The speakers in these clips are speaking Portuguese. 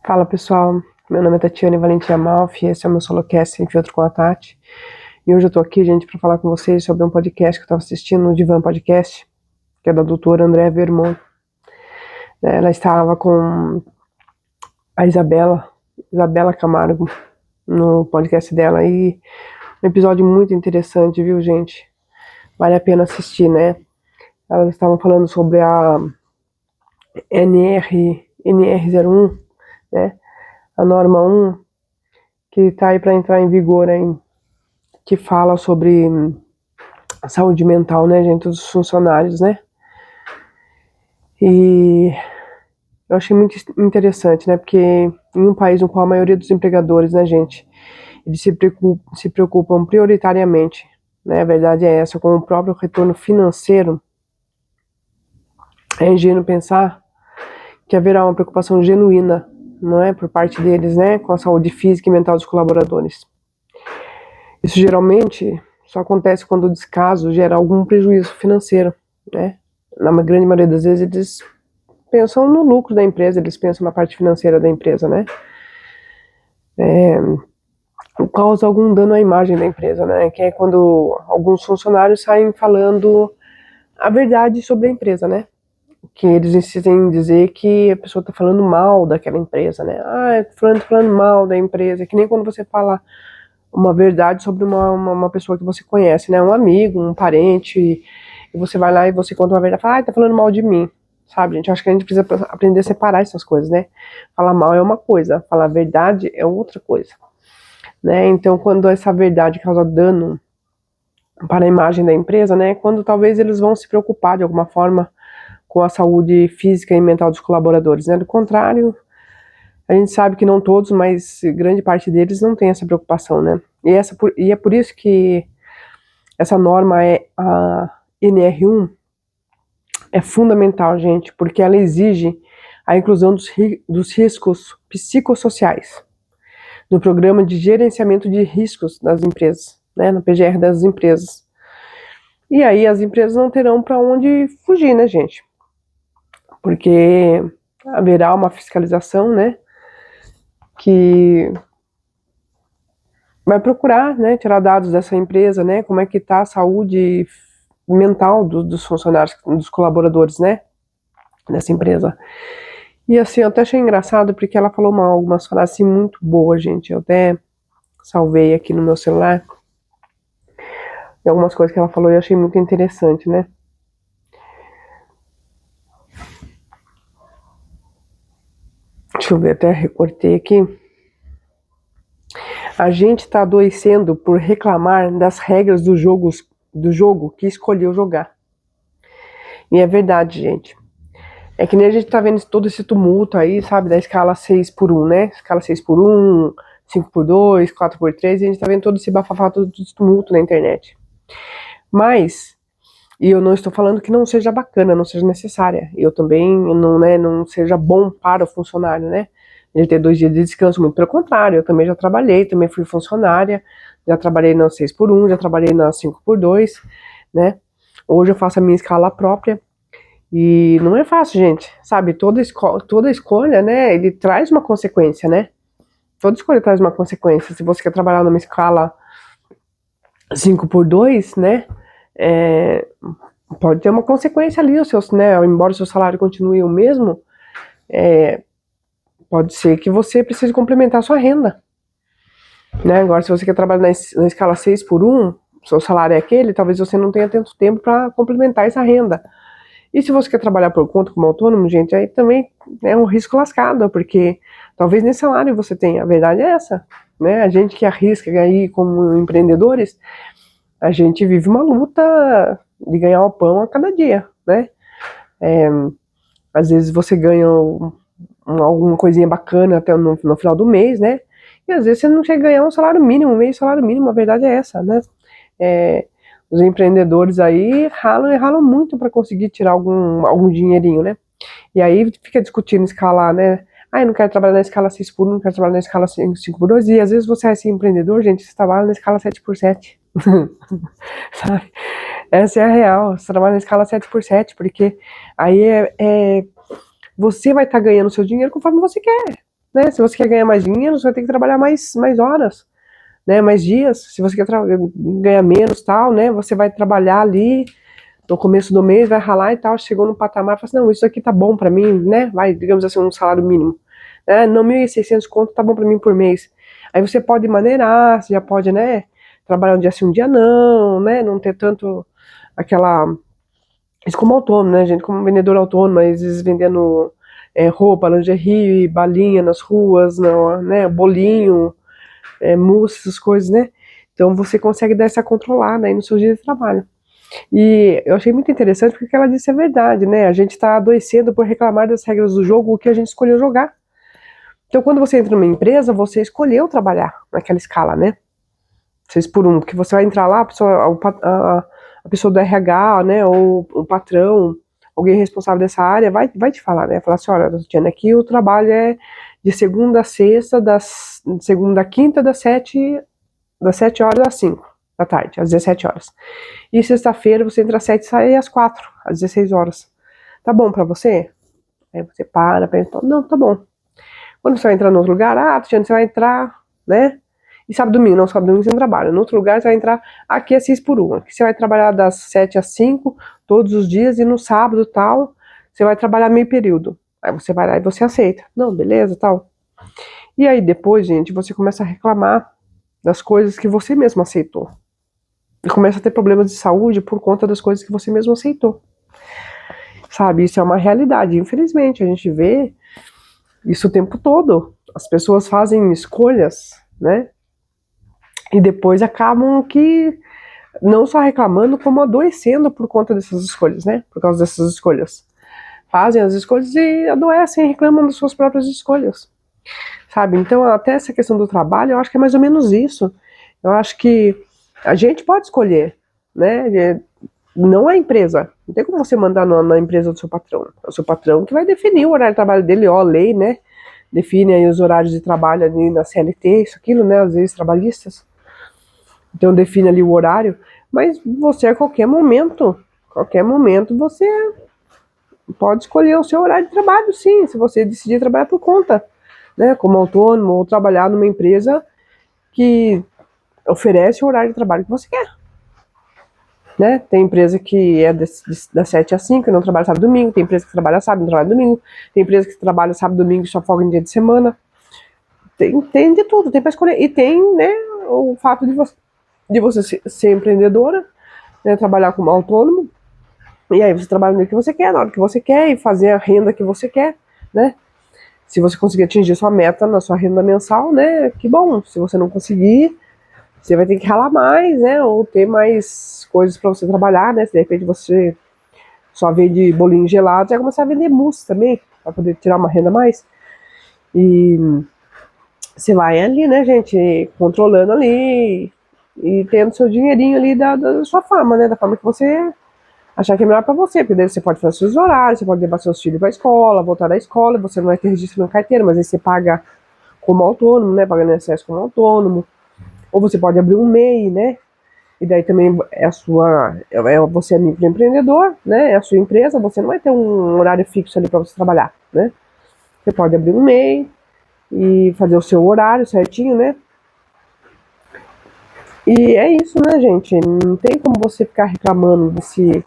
Fala pessoal, meu nome é Tatiane Valentim Amalfi, esse é o meu Solocast Sem Filtro com a Tati. E hoje eu tô aqui, gente, para falar com vocês sobre um podcast que eu tava assistindo no Divan Podcast, que é da doutora Andréa Vermont. Ela estava com a Isabela Camargo, no podcast dela, e um episódio muito interessante, viu, gente? Vale a pena assistir, né? Elas estavam falando sobre a NR01, né? A norma 1, que está aí para entrar em vigor, hein? Que fala sobre a saúde mental, né, gente, dos funcionários, né? E eu achei muito interessante, né, porque em um país no qual a maioria dos empregadores, né, gente, eles se preocupam prioritariamente, né, a verdade é essa, com o próprio retorno financeiro, é ingênuo pensar que haverá uma preocupação genuína, não é, por parte deles, né, com a saúde física e mental dos colaboradores. Isso geralmente só acontece quando o descaso gera algum prejuízo financeiro, né? Na grande maioria das vezes eles pensam no lucro da empresa, eles pensam na parte financeira da empresa, né? Causa algum dano à imagem da empresa, né? Que é quando alguns funcionários saem falando a verdade sobre a empresa, né? Que eles insistem em dizer que a pessoa está falando mal daquela empresa, né? Ah, fulano tá falando mal da empresa, que nem quando você fala uma verdade sobre uma pessoa que você conhece, né? Um amigo, um parente, e você vai lá e você conta uma verdade e fala, ah, tá falando mal de mim, sabe, gente? Eu acho que a gente precisa aprender a separar essas coisas, né? Falar mal é uma coisa, falar verdade é outra coisa, né? Então, quando essa verdade causa dano para a imagem da empresa, né? Quando talvez eles vão se preocupar de alguma forma com a saúde física e mental dos colaboradores, né? Do contrário, a gente sabe que não todos, mas grande parte deles não tem essa preocupação, né? E é por isso que essa norma é a NR1 é fundamental, gente, porque ela exige a inclusão dos riscos psicossociais no programa de gerenciamento de riscos das empresas, né? No PGR das empresas. E aí as empresas não terão para onde fugir, né, gente? Porque haverá uma fiscalização, né? Que vai procurar, né, tirar dados dessa empresa, né, como é que está a saúde mental dos funcionários, dos colaboradores, né, dessa empresa. E assim, eu até achei engraçado porque ela falou algumas frases assim, muito boas, gente. Eu até salvei aqui no meu celular. E algumas coisas que ela falou eu achei muito interessante, né. Deixa eu ver, até recortei aqui. A gente está adoecendo por reclamar das regras do jogo que escolheu jogar. E é verdade, gente. É que nem a gente tá vendo todo esse tumulto aí, sabe, da escala 6x1, né? Escala 6x1, 5x2, 4x3, e a gente tá vendo todo esse bafafá, todo esse tumulto na internet. Mas, e eu não estou falando que não seja bacana, não seja necessária. Eu também não, né, não seja bom para o funcionário, né? Ele ter 2 dias de descanso, muito pelo contrário, eu também já trabalhei, também fui funcionária, já trabalhei na 6x1, já trabalhei na 5x2, né? Hoje eu faço a minha escala própria. E não é fácil, gente, sabe? Toda escolha, né, ele traz uma consequência, né? Toda escolha traz uma consequência. Se você quer trabalhar numa escala 5x2, né, é, pode ter uma consequência ali, né, embora o seu salário continue o mesmo, pode ser que você precise complementar a sua renda, né? Agora, se você quer trabalhar na escala 6x1, seu salário é aquele, talvez você não tenha tanto tempo para complementar essa renda. E se você quer trabalhar por conta como autônomo, gente, aí também é um risco lascado, porque talvez nem salário você tenha. A verdade é essa, né? A gente que arrisca aí como empreendedores, a gente vive uma luta de ganhar o pão a cada dia, né? Às vezes você ganha alguma coisinha bacana até no final do mês, né? E às vezes você não chega a ganhar um salário mínimo, meio salário mínimo, a verdade é essa, né? Os empreendedores aí ralam e ralam muito para conseguir tirar algum dinheirinho, né? E aí fica discutindo escalar, né? Ah, eu não quero trabalhar na escala 6x1, não quero trabalhar na escala 5x2, e às vezes você é empreendedor, gente, você trabalha na escala 7x7. Sabe? Essa é a real, você trabalha na escala 7x7, porque aí você vai estar ganhando seu dinheiro conforme você quer. né? Se você quer ganhar mais dinheiro, você vai ter que trabalhar mais horas, né? Mais dias. Se você quer ganhar menos, tal, né? Você vai trabalhar ali no começo do mês, vai ralar e tal, chegou no patamar, fala assim, não, isso aqui tá bom pra mim, né? Vai, digamos assim, um salário mínimo. Né? Não, 1.600 conto tá bom pra mim por mês. Aí você pode maneirar, você já pode, né? Trabalhar um dia sim, um dia não, né? Não ter tanto aquela... Isso como autônomo, né, gente? Como vendedor autônomo, às vezes vendendo roupa, lingerie, balinha nas ruas, não, né? Bolinho, mousse, essas coisas, né? Então você consegue dar essa controlada aí no seu dia de trabalho. E eu achei muito interessante porque ela disse a verdade, né? A gente está adoecendo por reclamar das regras do jogo que a gente escolheu jogar. Então, quando você entra numa empresa, você escolheu trabalhar naquela escala, né? 6 por 1, porque você vai entrar lá, a pessoa do RH, né, ou o patrão, alguém responsável dessa área, vai te falar, né? Falar assim, olha, Tatiana, aqui o trabalho é de segunda a sexta, de segunda a quinta, das 7 horas às 5 da tarde, às 17 horas. E sexta-feira você entra às 7 e sai às 4, às 16 horas. Tá bom pra você? Aí você pensa, não, tá bom. Quando você vai entrar no outro lugar, Tatiana, você vai entrar, né? E sábado e domingo, não, sábado e domingo você não trabalha. No outro lugar você vai entrar, aqui é 6 por 1. Aqui você vai trabalhar das 7 às 5, todos os dias, e no sábado tal, você vai trabalhar meio período. Aí você vai lá e você aceita. Não, beleza, tal. E aí depois, gente, você começa a reclamar das coisas que você mesmo aceitou. E começa a ter problemas de saúde por conta das coisas que você mesmo aceitou. Sabe, isso é uma realidade. Infelizmente, a gente vê isso o tempo todo. As pessoas fazem escolhas, né? E depois acabam que não só reclamando, como adoecendo por conta dessas escolhas, né? Por causa dessas escolhas. Fazem as escolhas e adoecem, reclamam das suas próprias escolhas. Sabe? Então, até essa questão do trabalho, eu acho que é mais ou menos isso. Eu acho que a gente pode escolher, né? Não é a empresa. Não tem como você mandar na empresa do seu patrão. É o seu patrão que vai definir o horário de trabalho dele, ó, a lei, né? Define aí os horários de trabalho ali na CLT, isso, aquilo, né? As leis trabalhistas. Então define ali o horário, mas você a qualquer momento você pode escolher o seu horário de trabalho, sim, se você decidir trabalhar por conta, né? Como autônomo ou trabalhar numa empresa que oferece o horário de trabalho que você quer. Né? Tem empresa que é das 7 às 5, não trabalha sábado e domingo. Tem empresa que trabalha sábado, não trabalha domingo. Tem empresa que trabalha sábado e domingo e só folga em dia de semana. Tem de tudo, tem para escolher. E tem, né, o fato de você ser empreendedora, né, trabalhar como autônomo. E aí você trabalha no que você quer, na hora que você quer, e fazer a renda que você quer, né? Se você conseguir atingir sua meta na sua renda mensal, né, que bom. Se você não conseguir, você vai ter que ralar mais, né? Ou ter mais coisas para você trabalhar, né? Se de repente você só vende bolinho gelado, você vai começar a vender mousse também, para poder tirar uma renda a mais. E você vai ali, né, gente, controlando ali e tendo seu dinheirinho ali da sua forma, né? Da forma que você achar que é melhor para você, porque daí você pode fazer seus horários, você pode levar seus filhos para a escola, voltar da escola, você não vai ter registro na carteira, mas aí você paga como autônomo, né? Pagando INSS como autônomo. Ou você pode abrir um MEI, né? E daí também você é microempreendedor, né? É a sua empresa, você não vai ter um horário fixo ali para você trabalhar, né? Você pode abrir um MEI e fazer o seu horário certinho, né? E é isso, né, gente? Não tem como você ficar reclamando desse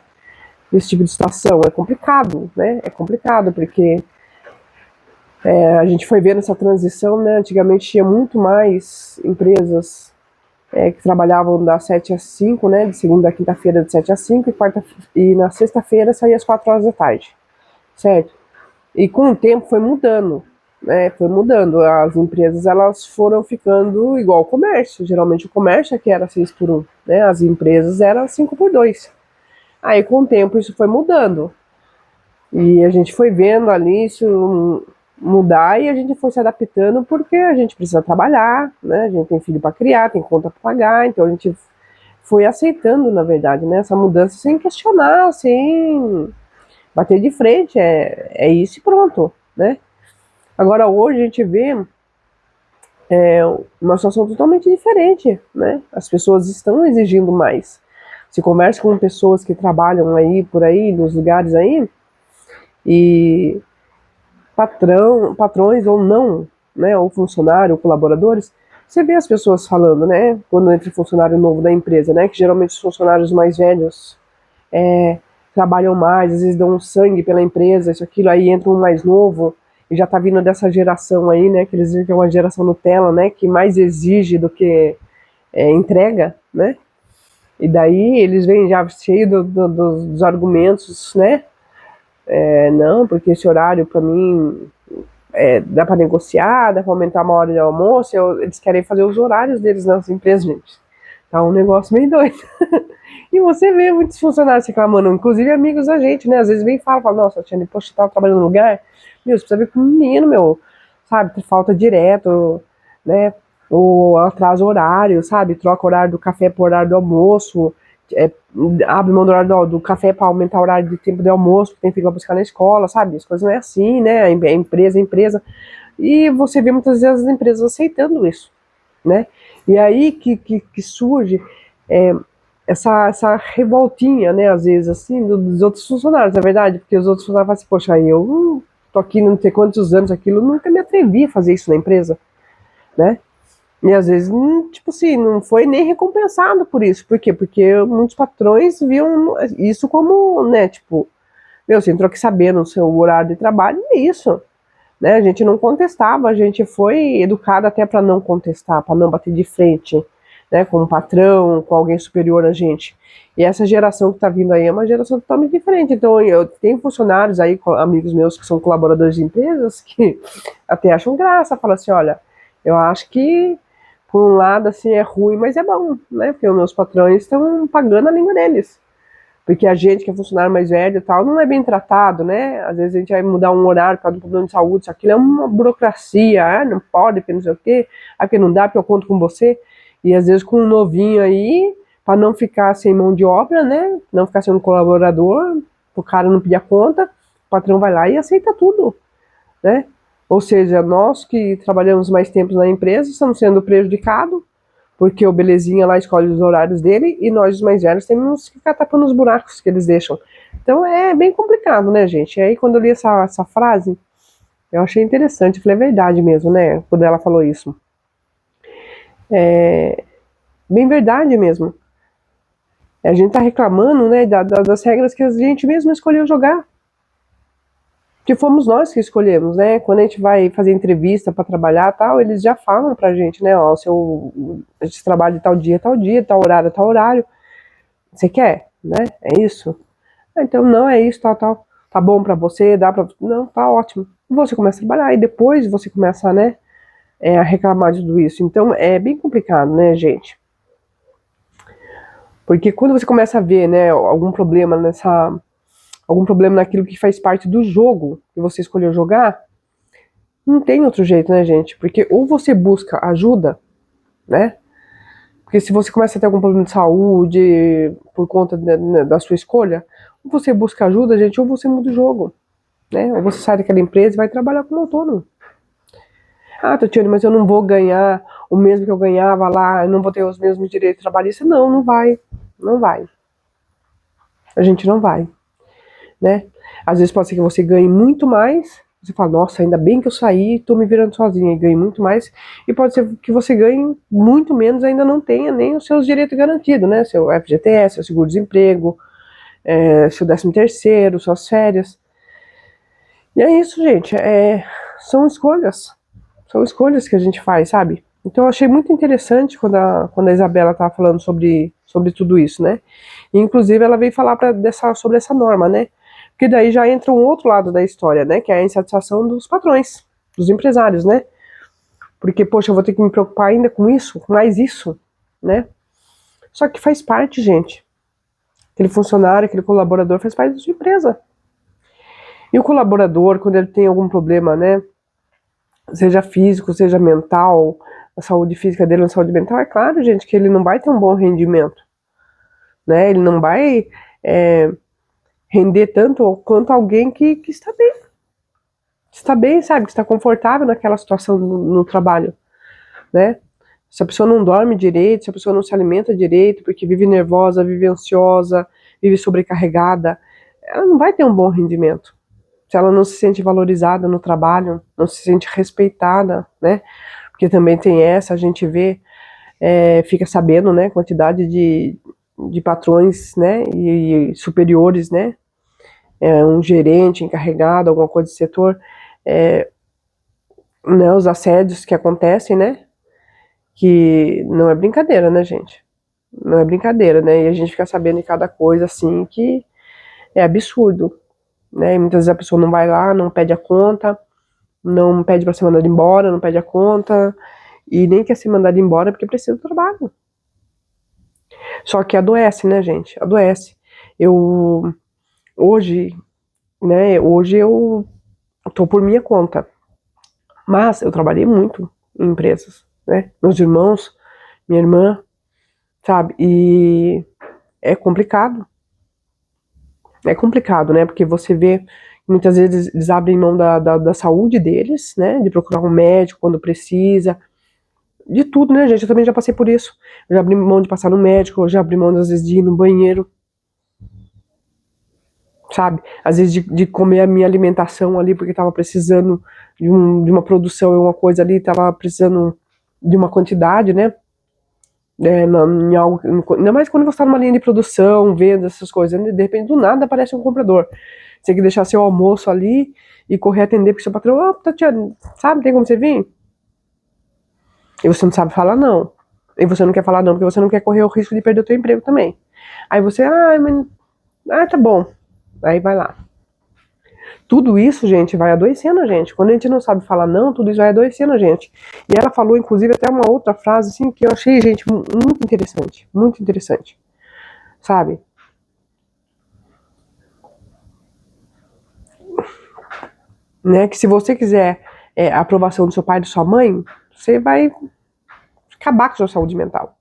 tipo de situação. É complicado, né? É complicado, porque a gente foi vendo essa transição, né? Antigamente tinha muito mais empresas que trabalhavam das 7 às 5, né? De segunda a quinta-feira, de 7 às 5, e na sexta-feira saía às 4 horas da tarde, certo? E com o tempo foi mudando, né? Foi mudando. As empresas, elas foram ficando igual ao comércio. Geralmente o comércio é que era 6 por 1, né? As empresas eram 5 por 2. Aí com o tempo isso foi mudando. E a gente foi vendo ali isso mudar e a gente foi se adaptando porque a gente precisa trabalhar, né? A gente tem filho para criar, tem conta para pagar, então a gente foi aceitando, na verdade, né? Essa mudança sem questionar, sem bater de frente, é isso e pronto, né? Agora hoje a gente vê uma situação totalmente diferente, né? As pessoas estão exigindo mais. Se conversa com pessoas que trabalham aí, por aí, nos lugares aí, e patrões ou não, né, ou funcionário, ou colaboradores, você vê as pessoas falando, né, quando entra funcionário novo da empresa, né, que geralmente os funcionários mais velhos trabalham mais, às vezes dão um sangue pela empresa, isso, aquilo, aí entra um mais novo, e já tá vindo dessa geração aí, né, que eles dizem que é uma geração Nutella, né, que mais exige do que entrega, né, e daí eles vêm já cheios dos argumentos, né, não, porque esse horário para mim dá para negociar, dá para aumentar uma hora de almoço, eles querem fazer os horários deles nas empresas, gente. Tá um negócio meio doido. E você vê muitos funcionários reclamando, inclusive amigos da gente, né? Às vezes vem e fala, nossa, Tiane, poxa, eu tava trabalhando no lugar, meu, você precisa ver com o menino, meu, sabe, falta direto, né? Ou atrasa o horário, sabe? Troca o horário do café pro horário do almoço, é, abre mão do horário do café para aumentar o horário de tempo de almoço, porque tem filho pra buscar na escola, sabe? As coisas não é assim, né? É empresa. E você vê muitas vezes as empresas aceitando isso, né? E aí que surge essa revoltinha, né, às vezes, assim, dos outros funcionários, na verdade, porque os outros funcionários falam assim, poxa, eu tô aqui não sei quantos anos aquilo, nunca me atrevi a fazer isso na empresa, né? E às vezes, tipo assim, não foi nem recompensado por isso. Por quê? Porque muitos patrões viam isso como, né, tipo, meu, você entrou aqui sabendo o seu horário de trabalho, é isso. Né? A gente não contestava, a gente foi educado até para não contestar, para não bater de frente, né, com um patrão, com alguém superior a gente. E essa geração que está vindo aí é uma geração totalmente diferente. Então, eu tenho funcionários aí, amigos meus que são colaboradores de empresas, que até acham graça, falam assim, olha, eu acho que por um lado assim é ruim, mas é bom, né? Porque os meus patrões estão pagando a língua deles. Porque a gente que é funcionário mais velho e tal, não é bem tratado, né? Às vezes a gente vai mudar um horário por causa de um problema de saúde, isso aquilo é uma burocracia, não pode, porque não sei o quê, porque não dá, porque eu conto com você. E às vezes com um novinho aí, para não ficar sem mão de obra, né? Não ficar sendo colaborador, o cara não pedir a conta, o patrão vai lá e aceita tudo, né? Ou seja, nós que trabalhamos mais tempo na empresa estamos sendo prejudicados, porque o belezinha lá escolhe os horários dele e nós, os mais velhos, temos que ficar tapando os buracos que eles deixam. Então é bem complicado, né, gente? E aí, quando eu li essa frase, eu achei interessante. Eu falei, é verdade mesmo, né? Quando ela falou isso. É bem verdade mesmo. A gente tá reclamando, né, das regras que a gente mesmo escolheu jogar. Que fomos nós que escolhemos, né? Quando a gente vai fazer entrevista para trabalhar tal, eles já falam pra gente, né? Ó, a gente trabalha de tal dia, tal horário. Você quer, né? É isso? Então, não é isso, tal, tal. Tá bom pra você, dá pra... Não, tá ótimo. Você começa a trabalhar e depois você começa, né, a reclamar de tudo isso. Então, é bem complicado, né, gente? Porque quando você começa a ver, né, algum problema naquilo que faz parte do jogo que você escolheu jogar, não tem outro jeito, né, gente? Porque ou você busca ajuda, né? Porque se você começa a ter algum problema de saúde por conta da sua escolha, ou você busca ajuda, gente, ou você muda o jogo, né? Ou você sai daquela empresa e vai trabalhar como autônomo. Ah, Tatiane, mas eu não vou ganhar o mesmo que eu ganhava lá, eu não vou ter os mesmos direitos trabalhistas. Não, não vai. Não vai. A gente não vai, né? Às vezes pode ser que você ganhe muito mais, você fala, nossa, ainda bem que eu saí, tô me virando sozinha e ganhei muito mais. E pode ser que você ganhe muito menos, ainda não tenha nem os seus direitos garantidos, né? Seu FGTS, seu seguro-desemprego, seu 13º, suas férias. E é isso, gente. São escolhas. São escolhas que a gente faz, sabe? Então eu achei muito interessante quando a Isabela estava falando sobre tudo isso, né? E, inclusive ela veio falar sobre essa norma, né? Porque daí já entra um outro lado da história, né? Que é a insatisfação dos patrões, dos empresários, né? Porque, poxa, eu vou ter que me preocupar ainda com isso, com mais isso, né? Só que faz parte, gente. Aquele funcionário, aquele colaborador faz parte da sua empresa. E o colaborador, quando ele tem algum problema, né? Seja físico, seja mental, a saúde física dele, a saúde mental, é claro, gente, que ele não vai ter um bom rendimento, né? Ele não vai render tanto quanto alguém que está bem, sabe, que está confortável naquela situação no trabalho, né? Se a pessoa não dorme direito, se a pessoa não se alimenta direito, porque vive nervosa, vive ansiosa, vive sobrecarregada, ela não vai ter um bom rendimento, se ela não se sente valorizada no trabalho, não se sente respeitada, né? Porque também tem essa, a gente vê, fica sabendo, né, quantidade de patrões, né, e superiores, né, um gerente encarregado, alguma coisa do setor, né, os assédios que acontecem, né, que não é brincadeira, né, gente? Não é brincadeira, né? E a gente fica sabendo de cada coisa, assim, que é absurdo, né? E muitas vezes a pessoa não vai lá, não pede a conta, não pede para ser mandada embora, não pede a conta, e nem quer ser mandada embora porque precisa do trabalho. Só que adoece, né, gente? Adoece. Eu, hoje, né, hoje eu tô por minha conta, mas eu trabalhei muito em empresas, né? Meus irmãos, minha irmã, sabe? E é complicado. É complicado, né? Porque você vê que muitas vezes eles abrem mão da saúde deles, né? De procurar um médico quando precisa. De tudo, né, gente? Eu também já passei por isso. Eu já abri mão de passar no médico, eu já abri mão, às vezes, de ir no banheiro, sabe? Às vezes de comer a minha alimentação ali, porque tava precisando de uma produção, alguma coisa ali, tava precisando de uma quantidade, né? Em algo, ainda mais quando você tá numa linha de produção, venda, essas coisas, né? De repente, do nada, aparece um comprador. Você tem que deixar seu almoço ali e correr atender pro seu patrão. Ô, Tatiana, sabe, tem como você vir? E você não sabe falar não. E você não quer falar não, porque você não quer correr o risco de perder o seu emprego também. Aí você, tá bom. Aí vai lá. Tudo isso, gente, vai adoecendo a gente. Quando a gente não sabe falar não, tudo isso vai adoecendo a gente. E ela falou, inclusive, até uma outra frase, assim, que eu achei, gente, muito interessante. Muito interessante. Sabe? Né? Que se você quiser a aprovação do seu pai e da sua mãe, você vai acabar com a sua saúde mental.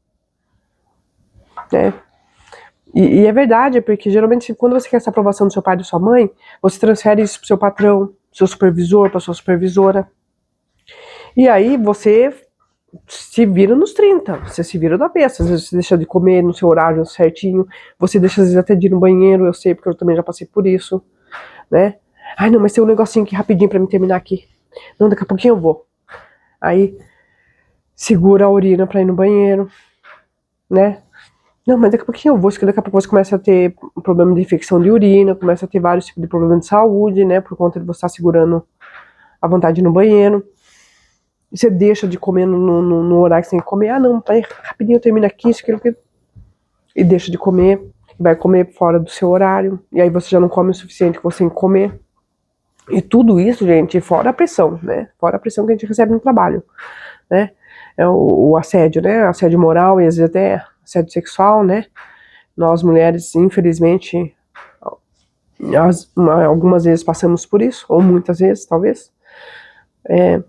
Né? E é verdade, porque geralmente quando você quer essa aprovação do seu pai e da sua mãe, você transfere isso pro seu patrão, pro seu supervisor, pra sua supervisora. E aí você se vira nos 30, você se vira da besta, às vezes você deixa de comer no seu horário certinho, você deixa às vezes até de ir no banheiro, eu sei, porque eu também já passei por isso, né? Ai, não, mas tem um negocinho aqui rapidinho pra me terminar aqui. Não, daqui a pouquinho eu vou. Aí segura a urina pra ir no banheiro, né? Não, mas daqui a pouquinho eu vou, porque daqui a pouco você começa a ter um problema de infecção de urina, começa a ter vários tipos de problemas de saúde, né? Por conta de você estar segurando a vontade no banheiro. E você deixa de comer no horário que você tem que comer. Ah, não, tá aí, rapidinho eu termino aqui, isso, aquilo, aquilo. E deixa de comer, vai comer fora do seu horário. E aí você já não come o suficiente que você tem que comer. E tudo isso, gente, fora a pressão, né? Fora a pressão que a gente recebe no trabalho, né? É o assédio, né? Assédio moral e às vezes até assédio sexual, né? Nós mulheres, infelizmente, algumas vezes passamos por isso, ou muitas vezes, talvez,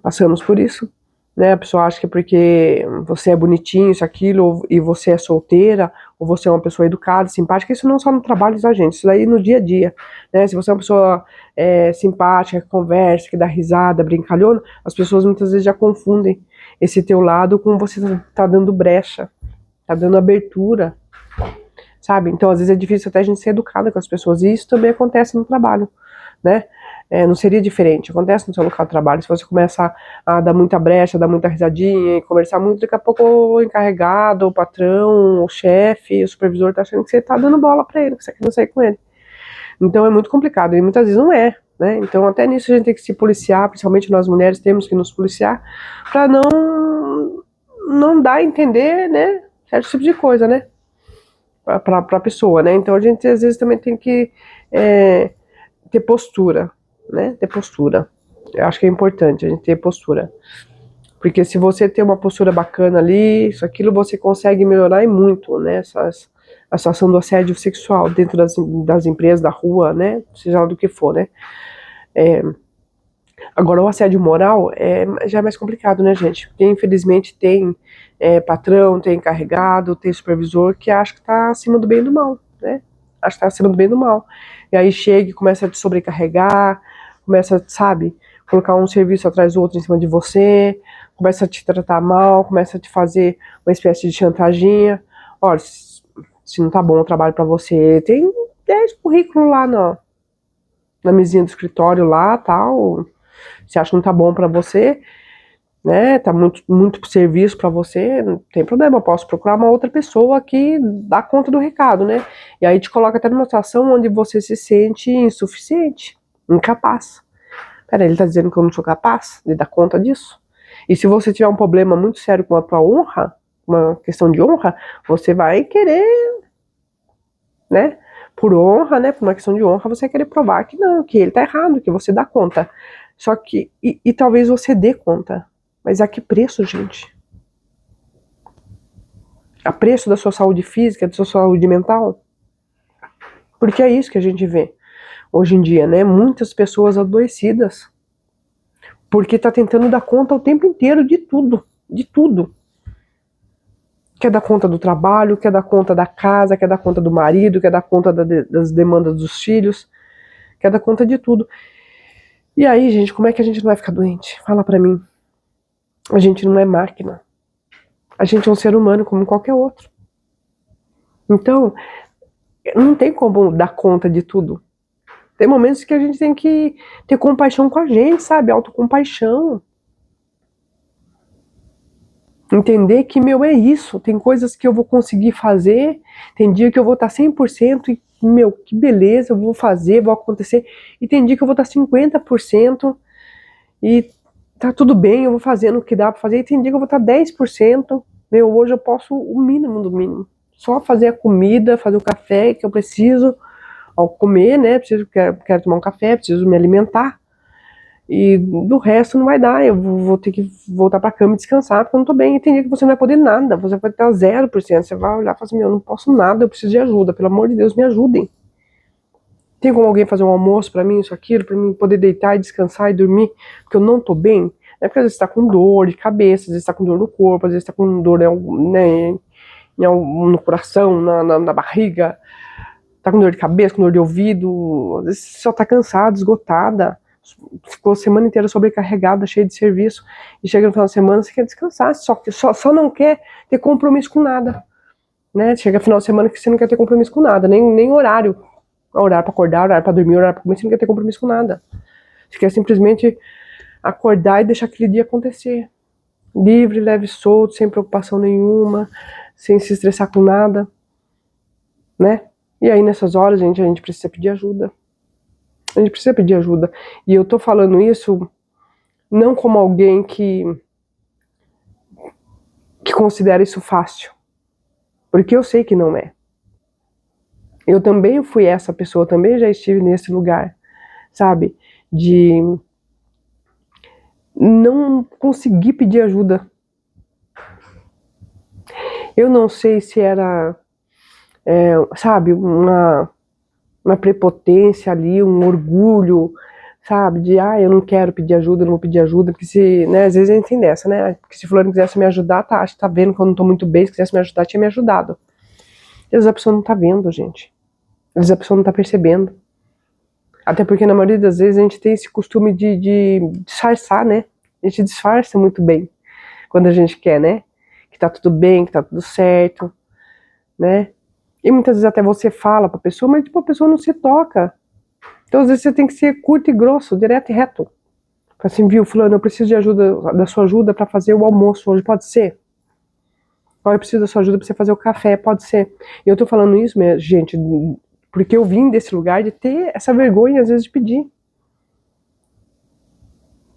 passamos por isso, né? A pessoa acha que porque você é bonitinho, isso, aquilo, e você é solteira, ou você é uma pessoa educada, simpática, isso não só no trabalho da gente, isso daí no dia a dia, né? Se você é uma pessoa simpática, que conversa, que dá risada, brincalhona, as pessoas muitas vezes já confundem esse teu lado com você tá dando brecha, tá dando abertura, sabe? Então, às vezes é difícil até a gente ser educada com as pessoas, e isso também acontece no trabalho, né? Não seria diferente, acontece no seu local de trabalho, se você começar a dar muita brecha, dar muita risadinha e conversar muito, daqui a pouco o encarregado, o patrão, o chefe, o supervisor tá achando que você tá dando bola pra ele, que você quer sair com ele. Então é muito complicado, e muitas vezes não é, né? Então até nisso a gente tem que se policiar, principalmente nós mulheres temos que nos policiar, pra não dar a entender, né, certo tipo de coisa, né? Para a pessoa, né? Então a gente às vezes também tem que ter postura, né? Ter postura. Eu acho que é importante a gente ter postura. Porque se você tem uma postura bacana ali, isso, aquilo, você consegue melhorar e muito, né? A situação do assédio sexual dentro das empresas, da rua, né? Seja lá do que for, né? Agora, o assédio moral já é mais complicado, né, gente? Porque, infelizmente, tem patrão, tem encarregado, tem supervisor que acha que tá acima do bem e do mal, né? Acha que tá acima do bem e do mal. E aí chega e começa a te sobrecarregar, começa, sabe, colocar um serviço atrás do outro em cima de você, começa a te tratar mal, começa a te fazer uma espécie de chantaginha. Olha, se não tá bom o trabalho pra você, tem 10 currículos lá, não. na mesinha do escritório lá, tal, você acha que não tá bom pra você, né, tá muito serviço pra você, não tem problema, eu posso procurar uma outra pessoa que dá conta do recado, né, e aí te coloca até numa situação onde você se sente insuficiente, incapaz. Peraí, ele tá dizendo que eu não sou capaz de dar conta disso? E se você tiver um problema muito sério com a tua honra, uma questão de honra, você vai querer, né, por honra, né, por uma questão de honra, você vai querer provar que não, que ele tá errado, que você dá conta. Só que, e talvez você dê conta, mas a que preço, gente? A preço da sua saúde física, da sua saúde mental? Porque é isso que a gente vê hoje em dia, né, muitas pessoas adoecidas, porque tá tentando dar conta o tempo inteiro de tudo, de tudo. Quer dar conta do trabalho, quer dar conta da casa, quer dar conta do marido, quer dar conta das demandas dos filhos, quer dar conta de tudo. E aí, gente, como é que a gente não vai ficar doente? Fala pra mim. A gente não é máquina. A gente é um ser humano como qualquer outro. Então, não tem como dar conta de tudo. Tem momentos que a gente tem que ter compaixão com a gente, sabe? Autocompaixão. Entender que, meu, é isso. Tem coisas que eu vou conseguir fazer, tem dia que eu vou estar 100% e, meu, que beleza, eu vou fazer, vou acontecer. E tem dia que eu vou estar 50% e tá tudo bem, eu vou fazendo o que dá pra fazer. E tem dia que eu vou estar 10%. Meu, hoje eu posso o mínimo do mínimo. Só fazer a comida, fazer o café que eu preciso ao comer, né? Quero tomar um café, preciso me alimentar. E do resto não vai dar, eu vou ter que voltar pra cama e descansar, porque eu não tô bem. E tem dia que você não vai poder nada, você vai estar 0%, você vai olhar e falar assim, meu, eu não posso nada, eu preciso de ajuda, pelo amor de Deus, me ajudem. Tem como alguém fazer um almoço pra mim, isso, aquilo, pra mim poder deitar e descansar e dormir, porque eu não tô bem? É porque às vezes tá com dor de cabeça, às vezes tá com dor no corpo, às vezes tá com dor, né, no coração, na barriga, tá com dor de cabeça, com dor de ouvido, às vezes só tá cansada, esgotada, ficou a semana inteira sobrecarregada, cheia de serviço, e chega no final de semana, você quer descansar, só não quer ter compromisso com nada, né? Chega no final de semana que você não quer ter compromisso com nada, nem horário pra acordar, horário pra dormir, horário pra comer, você não quer ter compromisso com nada. Você quer simplesmente acordar e deixar aquele dia acontecer. Livre, leve, solto, sem preocupação nenhuma, sem se estressar com nada, né? E aí nessas horas, gente, a gente precisa pedir ajuda. A gente precisa pedir ajuda. E eu tô falando isso não como alguém que considera isso fácil. Porque eu sei que não é. Eu também fui essa pessoa, também já estive nesse lugar, sabe? De não conseguir pedir ajuda. Eu não sei se era, sabe, uma prepotência ali, um orgulho, sabe, de, eu não quero pedir ajuda, eu não vou pedir ajuda, porque se, né, às vezes a gente tem dessa, né, porque se fulano quisesse me ajudar, acho que tá vendo que eu não tô muito bem, se quisesse me ajudar, tinha me ajudado. Às vezes a pessoa não tá vendo, gente. Às vezes a pessoa não tá percebendo. Até porque na maioria das vezes a gente tem esse costume de disfarçar, né, a gente disfarça muito bem, quando a gente quer, né, que tá tudo bem, que tá tudo certo, né, e muitas vezes até você fala pra pessoa, mas tipo, a pessoa não se toca. Então às vezes você tem que ser curto e grosso, direto e reto. Assim, viu, fulano, eu preciso de ajuda, da sua ajuda pra fazer o almoço hoje, pode ser? Eu preciso da sua ajuda pra você fazer o café, pode ser? E eu tô falando isso, minha gente, porque eu vim desse lugar de ter essa vergonha às vezes de pedir.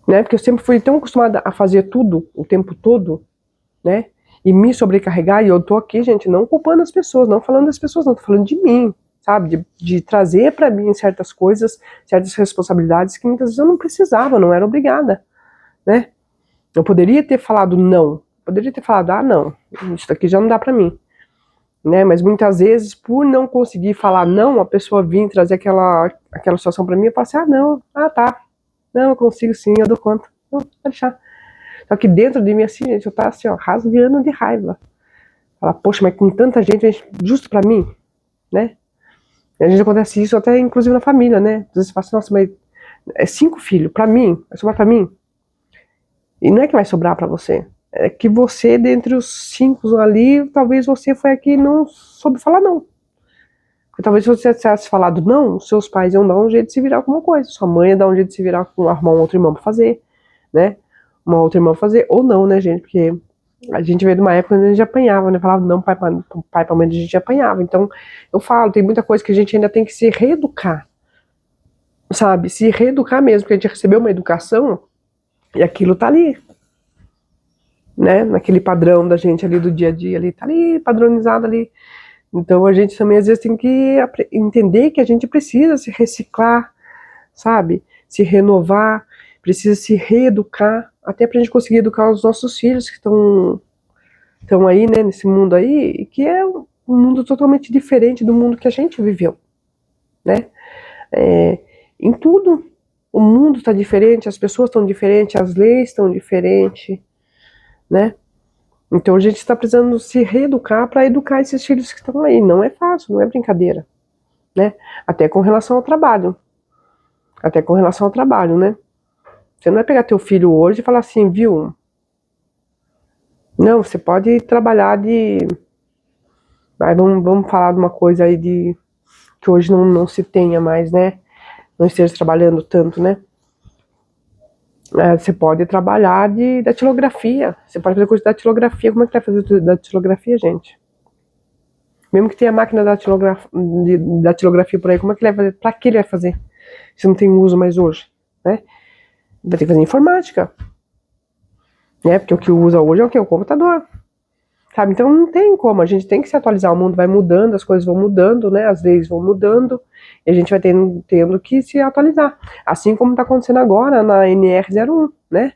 Né? Porque eu sempre fui tão acostumada a fazer tudo o tempo todo, né? E me sobrecarregar, e eu tô aqui, gente, não culpando as pessoas, não falando das pessoas, não, tô falando de mim, sabe? De trazer pra mim certas coisas, certas responsabilidades que muitas vezes eu não precisava, não era obrigada, né? Eu poderia ter falado não, poderia ter falado, não, isso daqui já não dá pra mim, né? Mas muitas vezes, por não conseguir falar não, a pessoa vir trazer aquela situação pra mim, eu falo assim, não, tá, não, eu consigo sim, eu dou conta, não, pode deixar. Só que dentro de mim, assim, gente, eu tava assim, rasgando de raiva. Falar, poxa, mas com tanta gente, justo pra mim, né? E a gente acontece isso até, inclusive, na família, né? Às vezes você fala assim, nossa, mas é 5 filhos, pra mim, vai sobrar pra mim? E não é que vai sobrar pra você, é que você, dentre os 5 ali, talvez você foi a que não soube falar não. Talvez se você tivesse falado não, seus pais iam dar um jeito de se virar com alguma coisa. Sua mãe ia dar um jeito de se virar com arrumar um outro irmão pra fazer, né? Uma outra irmã pra fazer. Ou não, né, gente? Porque a gente veio de uma época onde a gente apanhava, né? Falava não, pai pra mãe, a gente apanhava. Então, eu falo, tem muita coisa que a gente ainda tem que se reeducar. Sabe? Se reeducar mesmo, porque a gente recebeu uma educação e aquilo tá ali. Né? Naquele padrão da gente ali do dia a dia ali, tá ali, padronizado ali. Então a gente também às vezes tem que entender que a gente precisa se reciclar, sabe? Se renovar, precisa se reeducar, até pra gente conseguir educar os nossos filhos que estão aí, né, nesse mundo aí, que é um mundo totalmente diferente do mundo que a gente viveu, né? Em tudo, o mundo está diferente, as pessoas estão diferentes, as leis estão diferentes, né? Então a gente está precisando se reeducar para educar esses filhos que estão aí. Não é fácil, não é brincadeira, né? Até com relação ao trabalho. Até com relação ao trabalho, né? Você não vai pegar teu filho hoje e falar assim, viu? Não, você pode trabalhar de... Vamos falar de uma coisa aí de que hoje não se tenha mais, né? Não esteja trabalhando tanto, né? Você pode trabalhar de datilografia. Você pode fazer curso de datilografia. Como é que vai fazer datilografia, gente? Mesmo que tenha máquina de datilografia por aí, como é que ele vai fazer? Pra que ele vai fazer? Se não tem uso mais hoje, né? Vai ter que fazer informática. Né? Porque o que usa hoje é o quê? O computador. Sabe? Então não tem como. A gente tem que se atualizar. O mundo vai mudando, as coisas vão mudando, né? As leis vão mudando. E a gente vai tendo que se atualizar. Assim como está acontecendo agora na NR01, né?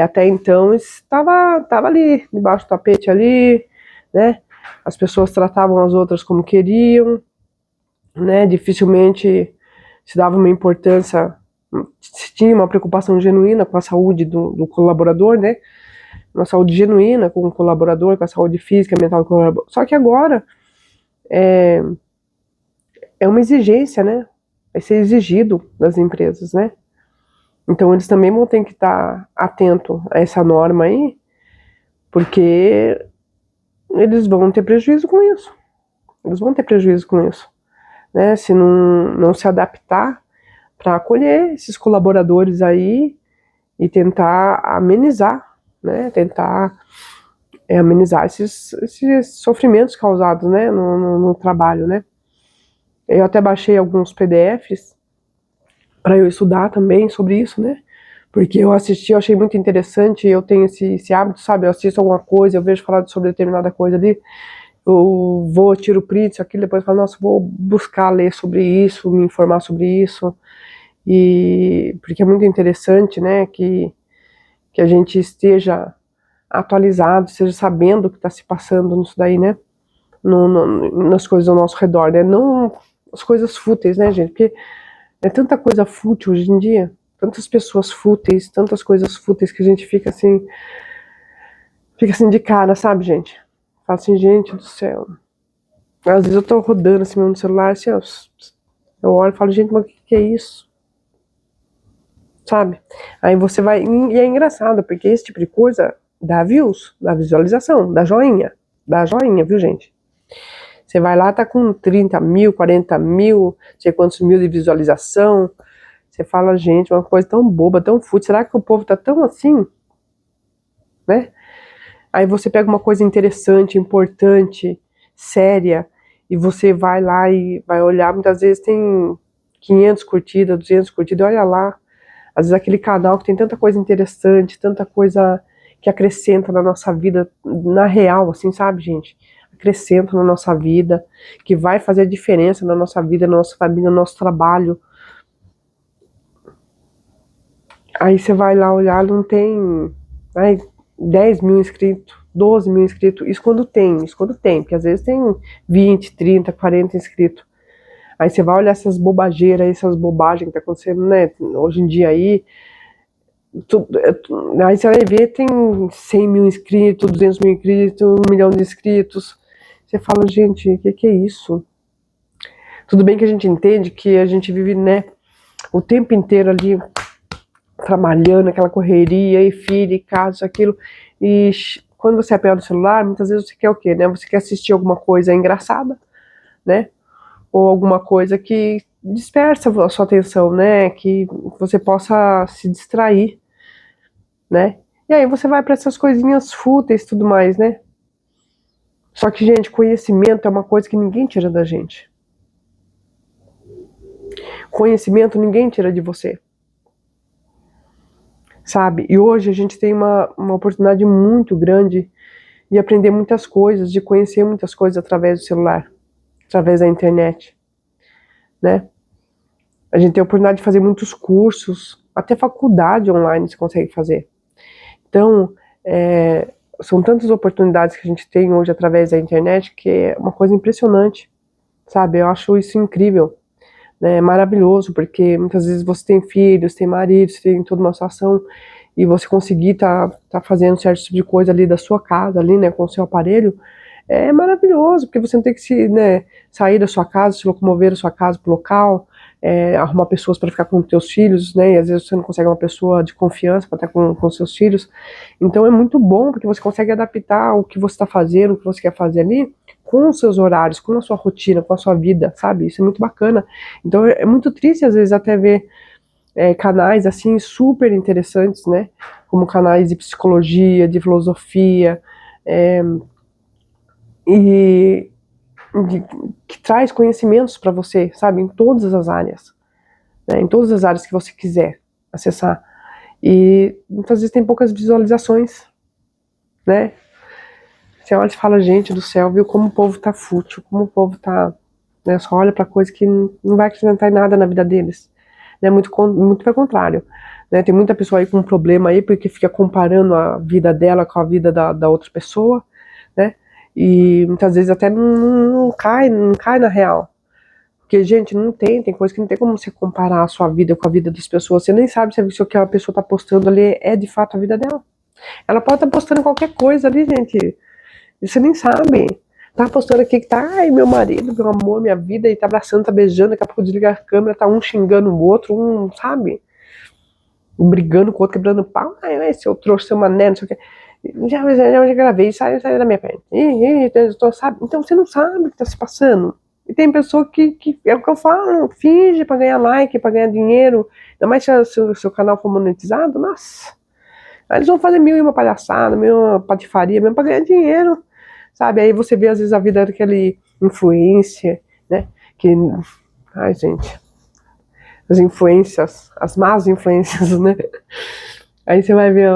Até então estava ali, debaixo do tapete ali, né? As pessoas tratavam as outras como queriam, né? Dificilmente se dava uma importância, se tinha uma preocupação genuína com a saúde do colaborador, né? Uma saúde genuína com o colaborador, com a saúde física, mental do colaborador. Só que agora é uma exigência, né? Vai ser exigido das empresas, né? Então eles também vão ter que estar atento a essa norma aí, porque eles vão ter prejuízo com isso. Eles vão ter prejuízo com isso, né? Se não se adaptar para acolher esses colaboradores aí e tentar amenizar, né? Tentar amenizar esses sofrimentos causados, né? No trabalho, né? Eu até baixei alguns PDFs para eu estudar também sobre isso, né? Porque eu assisti, eu achei muito interessante, eu tenho esse hábito, sabe? Eu assisto alguma coisa, eu vejo falar sobre determinada coisa ali, eu vou, tiro print, aquilo, depois eu falo, nossa, vou buscar ler sobre isso, me informar sobre isso, e porque é muito interessante, né, que a gente esteja atualizado, esteja sabendo o que está se passando nisso daí, né, nas coisas ao nosso redor, né, não as coisas fúteis, né, gente, porque é tanta coisa fútil hoje em dia, tantas pessoas fúteis, tantas coisas fúteis que a gente fica assim de cara, sabe, gente? Fala assim, gente do céu. Às vezes eu tô rodando assim no celular, assim, eu olho e falo, gente, mas o que é isso? Sabe? Aí você vai, e é engraçado, porque esse tipo de coisa dá views, dá visualização, dá joinha, viu, gente? Você vai lá, tá com 30 mil, 40 mil, não sei quantos mil de visualização. Você fala, gente, uma coisa tão boba, tão fútil, será que o povo tá tão assim? Né? Aí você pega uma coisa interessante, importante, séria, e você vai lá e vai olhar, muitas vezes tem 500 curtidas, 200 curtidas, olha lá, às vezes aquele canal que tem tanta coisa interessante, tanta coisa que acrescenta na nossa vida, na real, assim, sabe, gente? Acrescenta na nossa vida, que vai fazer a diferença na nossa vida, na nossa família, no nosso trabalho. Aí você vai lá olhar, não tem 10 mil inscritos, 12 mil inscritos, isso quando tem, porque às vezes tem 20, 30, 40 inscritos. Aí você vai olhar essas bobageiras, essas bobagens que tá acontecendo, né, hoje em dia aí, aí você vai ver, tem 100 mil inscritos, 200 mil inscritos, 1 milhão de inscritos. Você fala, gente, o que é isso? Tudo bem que a gente entende que a gente vive, né, o tempo inteiro ali, trabalhando, aquela correria, e filho, e casa, aquilo, e quando você pega o celular, muitas vezes você quer o quê, né? Você quer assistir alguma coisa engraçada, né? ou alguma coisa que dispersa a sua atenção, né? Que você possa se distrair, né? E aí você vai para essas coisinhas fúteis e tudo mais, né? Só que, gente, conhecimento é uma coisa que ninguém tira da gente. Conhecimento ninguém tira de você. Sabe? E hoje a gente tem uma oportunidade muito grande de aprender muitas coisas, de conhecer muitas coisas através do celular, através da internet, né? A gente tem a oportunidade de fazer muitos cursos, até faculdade online você consegue fazer. Então, são tantas oportunidades que a gente tem hoje através da internet que é uma coisa impressionante, sabe? Eu acho isso incrível, né? Maravilhoso, porque muitas vezes você tem filhos, tem marido, você tem toda uma situação e você conseguir tá fazendo certo tipo de coisa ali da sua casa, ali, né, com o seu aparelho, é maravilhoso, porque você não tem que né, sair da sua casa, se locomover da sua casa para o local, arrumar pessoas para ficar com os seus filhos, né, e às vezes você não consegue uma pessoa de confiança para estar com seus filhos. Então é muito bom, porque você consegue adaptar o que você está fazendo, o que você quer fazer ali, com os seus horários, com a sua rotina, com a sua vida, sabe? Isso é muito bacana. Então é muito triste, às vezes, até ver canais assim super interessantes, né? Como canais de psicologia, de filosofia, é, e que traz conhecimentos para você, sabe? Em todas as áreas, né? Em todas as áreas que você quiser acessar. E muitas vezes tem poucas visualizações, né? Você olha e fala, gente do céu, viu como o povo tá fútil, como o povo tá, né? Só olha para coisa que não vai acrescentar em nada na vida deles, né? Muito pelo contrário, né? Tem muita pessoa aí com um problema aí porque fica comparando a vida dela com a vida da outra pessoa, né? E muitas vezes até não cai na real. Porque, gente, tem coisa que não tem como você comparar a sua vida com a vida das pessoas. Você nem sabe se o que a pessoa tá postando ali é de fato a vida dela. Ela pode estar postando qualquer coisa ali, gente. E você nem sabe. Tá postando aqui que tá, ai, meu marido, meu amor, minha vida, e tá abraçando, tá beijando, daqui a pouco desliga a câmera, tá um xingando o outro, sabe? Brigando com o outro, quebrando pau. Ai, seu trouxa, seu mané, não sei o que. Já gravei, sai da minha frente. Sabe? Então você não sabe o que tá se passando. E tem pessoa que é o que eu falo, finge pra ganhar like, pra ganhar dinheiro. Ainda mais se o seu canal for monetizado, nossa. Aí eles vão fazer mil e uma palhaçada, mil e uma patifaria mesmo pra ganhar dinheiro, sabe? Aí você vê às vezes a vida daquele influencer, né? Que, ai gente, as influências, as más influências, né? Aí você vai ver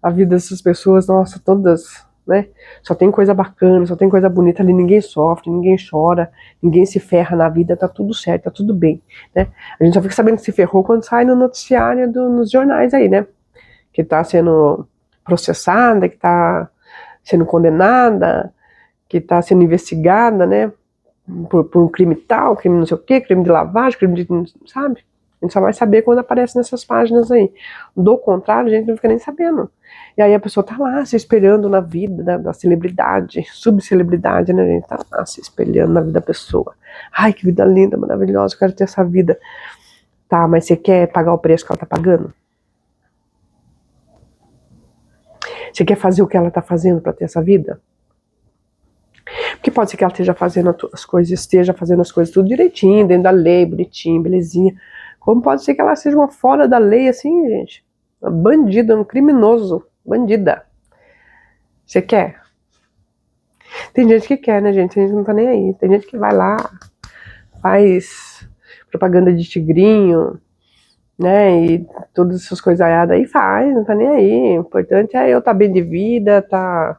a vida dessas pessoas, nossa, todas, né? Só tem coisa bacana, só tem coisa bonita ali, ninguém sofre, ninguém chora, ninguém se ferra na vida, tá tudo certo, tá tudo bem, né? A gente só fica sabendo que se ferrou quando sai no noticiário, nos jornais aí, né? Que tá sendo processada, que tá sendo condenada, que tá sendo investigada, né? Por um crime tal, crime não sei o quê, crime de lavagem, crime de, sabe? A gente só vai saber quando aparece nessas páginas aí. Do contrário, a gente não fica nem sabendo. E aí a pessoa tá lá se espelhando na vida da celebridade, subcelebridade, né? A gente tá lá se espelhando na vida da pessoa. Ai, que vida linda, maravilhosa, eu quero ter essa vida. Tá, mas você quer pagar o preço que ela tá pagando? Você quer fazer o que ela tá fazendo pra ter essa vida? Porque pode ser que ela esteja fazendo as coisas tudo direitinho, dentro da lei, bonitinho, belezinha. Como pode ser que ela seja uma fora da lei, assim, gente? Uma bandida, um criminoso, bandida. Você quer? Tem gente que quer, né, gente? Tem gente que não tá nem aí. Tem gente que vai lá, faz propaganda de tigrinho, né? E todas essas coisaiadas aí faz, não tá nem aí. O importante é eu estar bem de vida, tá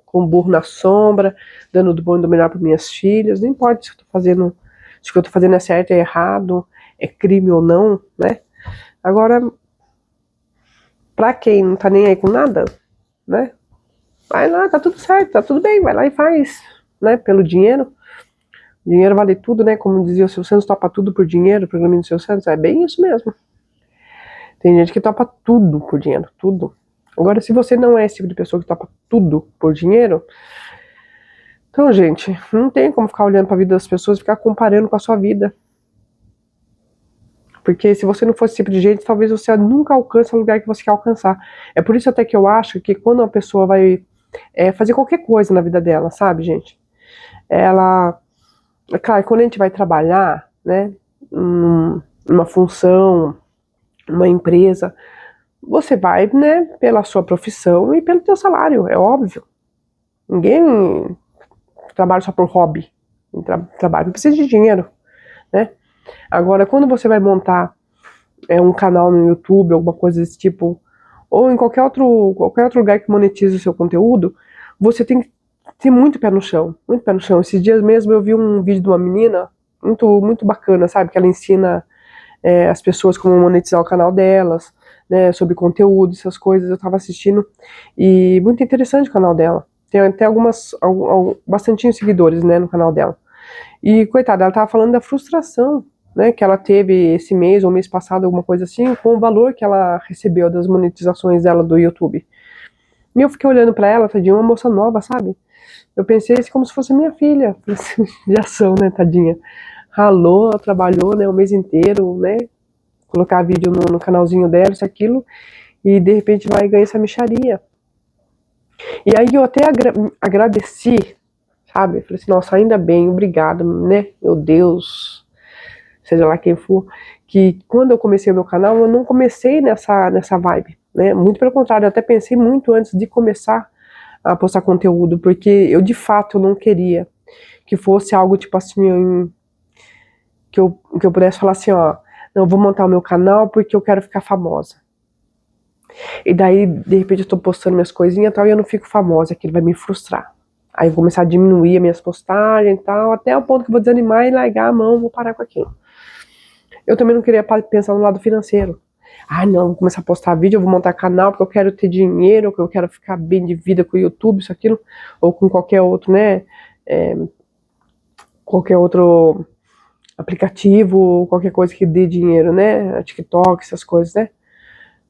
com o burro na sombra, dando do bom e do melhor para minhas filhas. Não importa se eu tô fazendo, se o que eu tô fazendo é certo, é errado, é crime ou não, né? Agora, pra quem não tá nem aí com nada, né? Vai lá, tá tudo certo, tá tudo bem, vai lá e faz, né? Pelo dinheiro. Dinheiro vale tudo, né? Como dizia o Silvio Santos, topa tudo por dinheiro, o programa do Silvio Santos. É bem isso mesmo. Tem gente que topa tudo por dinheiro, tudo. Agora, se você não é esse tipo de pessoa que topa tudo por dinheiro, então, gente, não tem como ficar olhando pra vida das pessoas e ficar comparando com a sua vida. Porque se você não fosse esse tipo de gente, talvez você nunca alcance o lugar que você quer alcançar. É por isso até que eu acho que quando uma pessoa vai fazer qualquer coisa na vida dela, sabe, gente? Ela É claro, quando a gente vai trabalhar, né, numa função, uma empresa, você vai, né, pela sua profissão e pelo teu salário, é óbvio. Ninguém trabalha só por hobby. Trabalho precisa de dinheiro, né? Agora, quando você vai montar um canal no YouTube, alguma coisa desse tipo, ou em qualquer outro lugar que monetize o seu conteúdo, você tem que ter muito pé no chão, muito pé no chão. Esses dias mesmo eu vi um vídeo de uma menina muito bacana, sabe? Que ela ensina as pessoas como monetizar o canal delas, né? Sobre conteúdo, essas coisas. Eu tava assistindo e muito interessante o canal dela. Tem até bastantinhos seguidores, né, no canal dela. E, coitada, ela tava falando da frustração, né, que ela teve esse mês ou mês passado, alguma coisa assim, com o valor que ela recebeu das monetizações dela do YouTube. E eu fiquei olhando pra ela, tadinha, uma moça nova, sabe? Eu pensei isso como se fosse minha filha, de ação, né, tadinha. Ralou, trabalhou, né, o mês inteiro, né, colocar vídeo no canalzinho dela, isso, aquilo, e de repente vai ganhar essa mixaria. E aí eu até agradeci, sabe? Eu falei assim, nossa, ainda bem, obrigado, né? Meu Deus, seja lá quem for, que quando eu comecei o meu canal, eu não comecei nessa vibe, né? Muito pelo contrário, eu até pensei muito antes de começar a postar conteúdo, porque eu de fato não queria que fosse algo tipo assim, que eu pudesse falar assim, ó, não, eu vou montar o meu canal porque eu quero ficar famosa. E daí, de repente, eu tô postando minhas coisinhas e tal, e eu não fico famosa, aquilo vai me frustrar. Aí eu vou começar a diminuir as minhas postagens e tal, até o ponto que eu vou desanimar e largar a mão, vou parar com aquilo. Eu também não queria pensar no lado financeiro. Ah, não, vou começar a postar vídeo, eu vou montar canal porque eu quero ter dinheiro, porque eu quero ficar bem de vida com o YouTube, isso, aquilo, ou com qualquer outro, né, qualquer outro aplicativo, qualquer coisa que dê dinheiro, né, TikTok, essas coisas, né.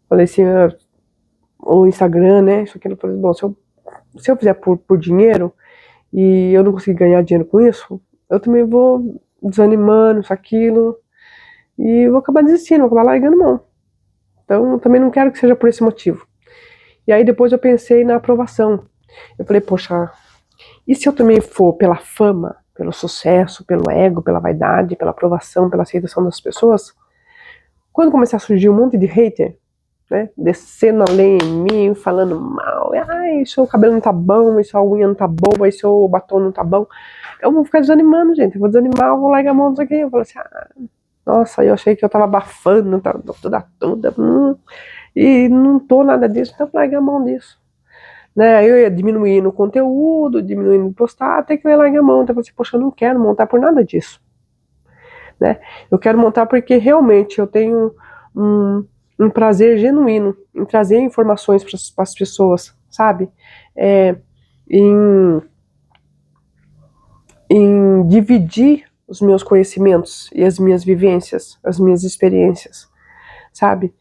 Falei assim, o Instagram, né, isso, aquilo, falei, bom, se eu fizer por dinheiro e eu não conseguir ganhar dinheiro com isso, eu também vou desanimando, isso, aquilo, e vou acabar desistindo, vou acabar largando mão. Então, também não quero que seja por esse motivo. E aí depois eu pensei na aprovação. Eu falei, poxa, e se eu também for pela fama, pelo sucesso, pelo ego, pela vaidade, pela aprovação, pela aceitação das pessoas, quando começar a surgir um monte de hater, né, descendo a lenha em mim, falando mal, ai, seu cabelo não tá bom, sua unha não tá boa, seu batom não tá bom, eu vou ficar desanimando, gente, eu vou desanimar, eu vou largar a mão disso aqui, eu falo assim, nossa, eu achei que eu tava abafando, tava toda, e não tô nada disso, então eu vou largar a mão disso. Né, eu ia diminuindo o conteúdo, diminuindo postar, até que eu ia largar a mão, então eu falei assim, poxa, eu não quero montar por nada disso. Né? Eu quero montar porque realmente eu tenho um prazer genuíno em trazer informações para as pessoas, sabe? Em, em dividir os meus conhecimentos e as minhas vivências, as minhas experiências, sabe?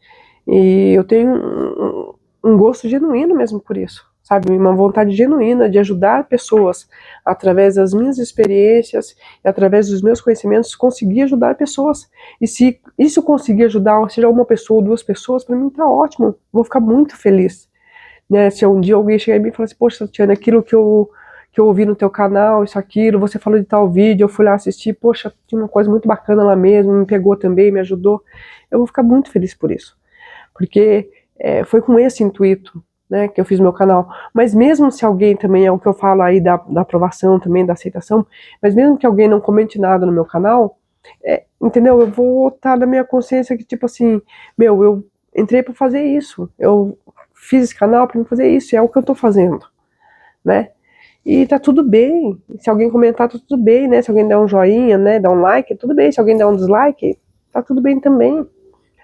E eu tenho um gosto genuíno mesmo por isso, sabe? Uma vontade genuína de ajudar pessoas através das minhas experiências e através dos meus conhecimentos, conseguir ajudar pessoas. E se isso conseguir ajudar, seja uma pessoa ou duas pessoas, para mim tá ótimo. Vou ficar muito feliz. Né? Se um dia alguém chegar em mim e falar assim, poxa, Tatiana, aquilo que eu ouvi no teu canal, isso, aquilo, você falou de tal vídeo, eu fui lá assistir, poxa, tinha uma coisa muito bacana lá mesmo, me pegou também, me ajudou. Eu vou ficar muito feliz por isso. Porque foi com esse intuito, né, que eu fiz meu canal. Mas mesmo se alguém também, é o que eu falo aí da aprovação também, da aceitação, mas mesmo que alguém não comente nada no meu canal, entendeu? Eu vou estar na minha consciência que, tipo assim, meu, eu entrei para fazer isso, eu fiz esse canal para fazer isso, é o que eu tô fazendo, né? E tá tudo bem, se alguém comentar, tá tudo bem, né? Se alguém der um joinha, né, dar um like, tudo bem. Se alguém der um dislike, tá tudo bem também.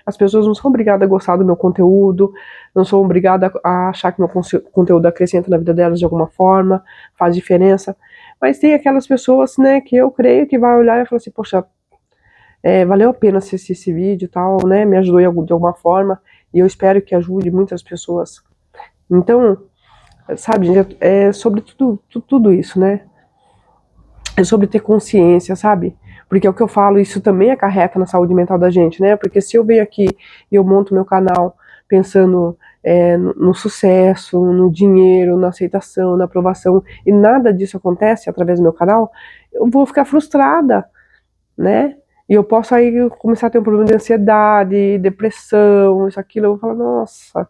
As pessoas não são obrigadas a gostar do meu conteúdo, não são obrigadas a achar que meu conteúdo acrescenta na vida delas de alguma forma, faz diferença. Mas tem aquelas pessoas, né, que eu creio que vai olhar e falar assim, poxa, valeu a pena assistir esse vídeo e tal, né, me ajudou de alguma forma, e eu espero que ajude muitas pessoas. Então, sabe, gente, é sobre tudo isso, né? É sobre ter consciência, sabe? Porque é o que eu falo, isso também acarreta na saúde mental da gente, né? Porque se eu venho aqui e eu monto meu canal pensando no sucesso, no dinheiro, na aceitação, na aprovação, e nada disso acontece através do meu canal, eu vou ficar frustrada, né? E eu posso aí começar a ter um problema de ansiedade, depressão, isso, aquilo, eu vou falar, nossa,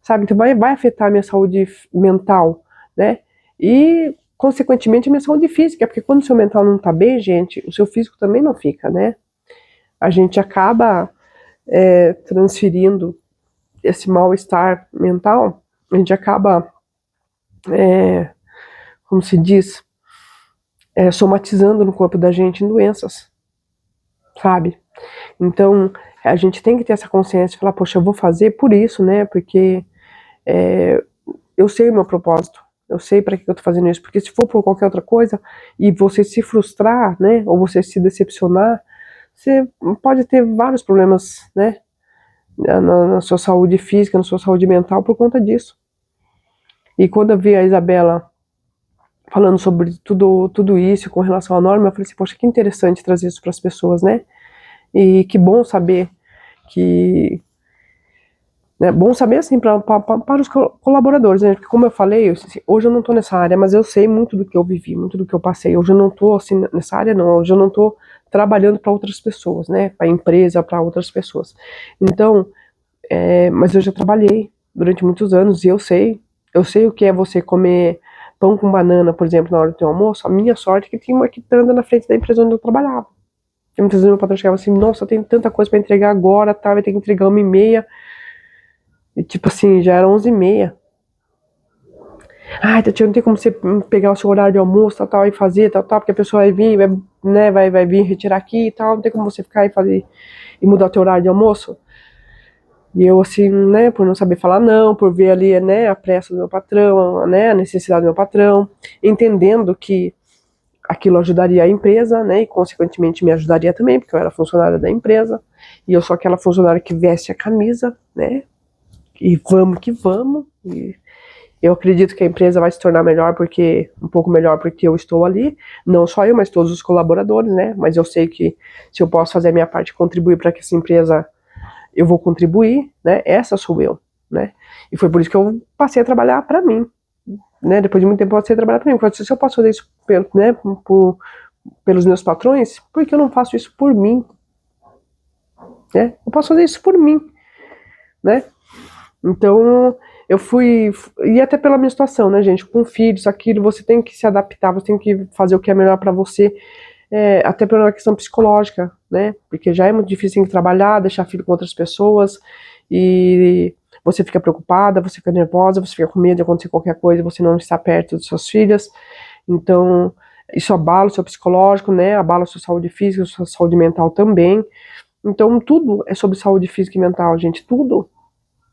sabe? Então vai afetar a minha saúde mental, né? E, consequentemente, a minha saúde física, porque quando o seu mental não tá bem, gente, o seu físico também não fica, né? A gente acaba transferindo esse mal-estar mental, a gente acaba, como se diz, somatizando no corpo da gente em doenças, sabe? Então, a gente tem que ter essa consciência de falar, poxa, eu vou fazer por isso, né? Porque eu sei o meu propósito, eu sei para que eu tô fazendo isso, porque se for por qualquer outra coisa e você se frustrar, né? Ou você se decepcionar, você pode ter vários problemas, né? Na sua saúde física, na sua saúde mental por conta disso. E quando eu vi a Isabela falando sobre tudo isso com relação à norma, eu falei assim, poxa, que interessante trazer isso para as pessoas, né? E que bom saber que... É bom saber, assim, para os colaboradores, né? Porque, como eu falei, assim, hoje eu não estou nessa área, mas eu sei muito do que eu vivi, muito do que eu passei. Hoje eu não estou, assim, nessa área, não. Hoje eu não estou trabalhando para outras pessoas, né? Para a empresa, para outras pessoas. Então, mas eu já trabalhei durante muitos anos e eu sei o que é você comer pão com banana, por exemplo, na hora do teu almoço. A minha sorte é que tinha uma quitanda na frente da empresa onde eu trabalhava. E muitas vezes meu patrão chegava assim, nossa, tem tanta coisa para entregar agora, tá, vai ter que entregar 1h30. E tipo assim, já era 11h30. Ai, Tatiana, não tem como você pegar o seu horário de almoço, tal, e fazer, tal, porque a pessoa vai vir, né, vai vir retirar aqui e tal, não tem como você ficar e fazer, e mudar o teu horário de almoço? E eu, assim, né, por não saber falar não, por ver ali, né, a pressa do meu patrão, né, a necessidade do meu patrão, entendendo que aquilo ajudaria a empresa, né, e consequentemente me ajudaria também, porque eu era funcionária da empresa, e eu sou aquela funcionária que veste a camisa, né, e vamos que vamos, e eu acredito que a empresa vai se tornar melhor um pouco melhor porque eu estou ali, não só eu, mas todos os colaboradores, né, mas eu sei que se eu posso fazer a minha parte e contribuir para que essa empresa, eu vou contribuir, né, essa sou eu, né, e foi por isso que eu passei a trabalhar para mim, né, depois de muito tempo eu passei a trabalhar para mim, porque se eu posso fazer isso, né, pelos meus patrões, por que eu não faço isso por mim, né, eu posso fazer isso por mim, né, então eu fui, e até pela minha situação, né, gente, com filhos, aquilo, você tem que se adaptar, você tem que fazer o que é melhor para você, até pela questão psicológica, né, porque já é muito difícil, tem que trabalhar, deixar filho com outras pessoas, e você fica preocupada, você fica nervosa, você fica com medo de acontecer qualquer coisa, você não está perto de suas filhas, então isso abala o seu psicológico, né, abala a sua saúde física, a sua saúde mental também, então tudo é sobre saúde física e mental, gente, tudo,